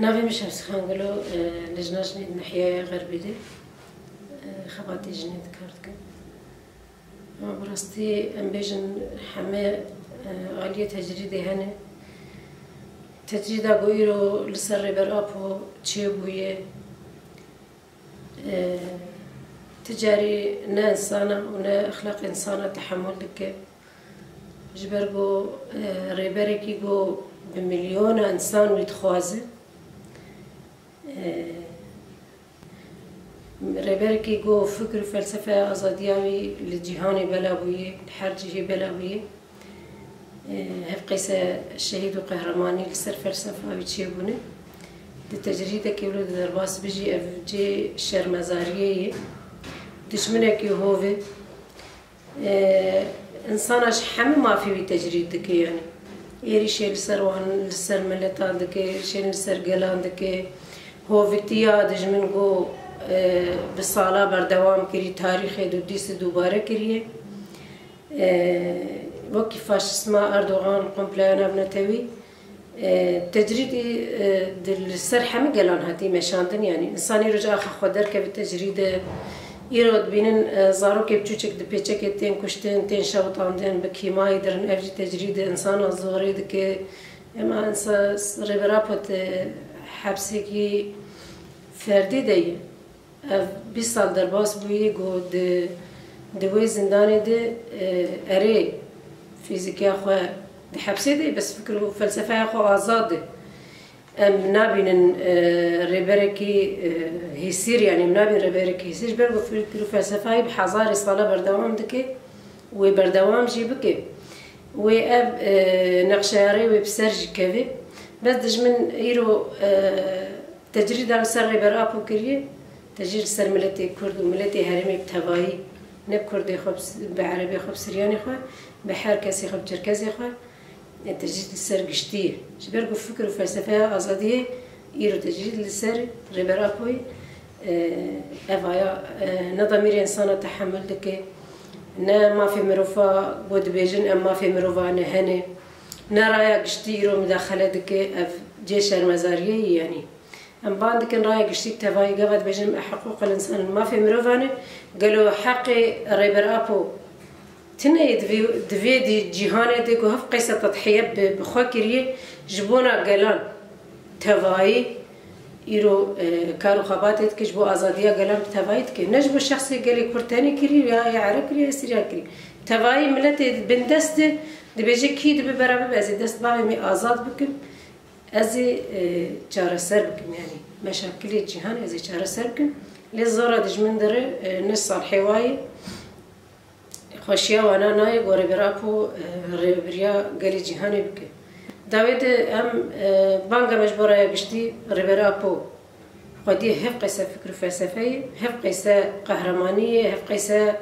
نافي مش هفسخان قالوا لجناش نيد نحيا غربي دي خباتي جنيد كارتك براستي ام بيجن حما غالية تجريدي هنا تجريدا قويرو لسر برابو تشيبوية تجاري نا إنسانة ونا أخلاق إنسانة تحمل لك جبرقو ريبركي قو بمليون إنسان ويتخوازي ريبركي قو فكر فلسفة أزادياوي للجهاني بلاوي الحرجي بلاوي هف قيسة الشهيد وقهرماني لسر فلسفة ويتشيبوني التجريدة كيولو درباس بيجي اف جي شرمزارية دشمنك يهوفي انسانش حمي ما في بتجريد دكي يعني يري شيء لسر وان لسر ملتان دكي شيء لسر قلان دكي هوفتيا دجمنكو بالصالة بردوام كري تاريخي دو ديس دوباره كريه وكي فاشسما أردوغان قمبلانا بنتوي تجريدي دل سر حمي قلان هاتي مشاندن يعني إنساني رجع خودر كبتجريد يرود بينن زارو كبتشوچك دبيچك تين كشتين تين شوطاندن بكيما يدرن افجي تجريد إنسان صغير دك اما انسان ريبرابوت حبسكي فردي دي 20 سال درباس بوي قود دوي زنداني دي اري فيزيكيا خو دي حبسي دي بس فكرو فلسفة خو آزاد ام نابين ريبركي هيسير يعني منابين ريبركي هيسير برغو فكرو فلسفة بحزاري صالة بردوام دكي وبردوام جيبكي واب نقشاري وبسرج كذي بس دجمن يرو تجريد على سر ريبرابو كريه تجريد سر ملتي كرد وملتي هرمي بتهواي نب كردي خبز بعربي خب سرياني خو بحر كسي خب جركزي خو تجريد السر قشتيه شبرقو فكر وفلسفة أزادية يرو تجريد السر ريبرابوي أفايا نضمير إنسان تحمل دكي نا ما في مروفا بود بيجن أم ما في مروفا نهني نا رايا قشتي يرو مداخلة دكي أف جيش المزارية يعني أم بعد كان رايق اشتيك تفاي قفت بجمع حقوق الإنسان ما في مروفانه قالوا حقي ريبر أبو تناي دفي دي جهانه دي وهف قيسة تضحية بخوكريه جبونا قالان تفاي يرو كارو خباتت كجبو أزادية قالان تفايت كي نجبو الشخصي قالي كورتاني كري يا عرب كري يا سريان كري تفاي ملتي بندست دي بيجي كي دي برابر بازي دست باوي مي آزاد بكم ازي چاره سر بكم يعني مشاكل الجهان ازي چاره سر بكم لزورا دجمن دره نص الحواي خوشيا وانا ناي غوري برابو ريبريا قالي جهاني بك داويد ام بانغا مجبوره يقشتي ريبرابو قدي هف قيسه فكر فلسفي هف قيسه قهرمانيه هف قيسه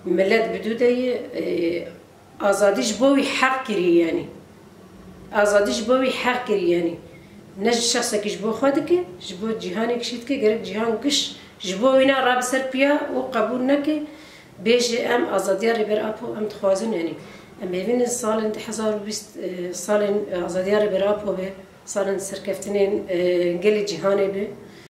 ملت بدودي ازاديش بوي حق كري يعني آزادیش بوی حق کری یعنی نج شخص کش بو خودک جبو جهانی کشید که گرگ جهان کش جبو اینا راب سر پیا و قبول نکه بیش ام آزادی ریبر آپو ام تخوازن یعنی ام ببین سال انت 2020 سال آزادی ریبر آپو به سال سرکفتنین گلی جهانی به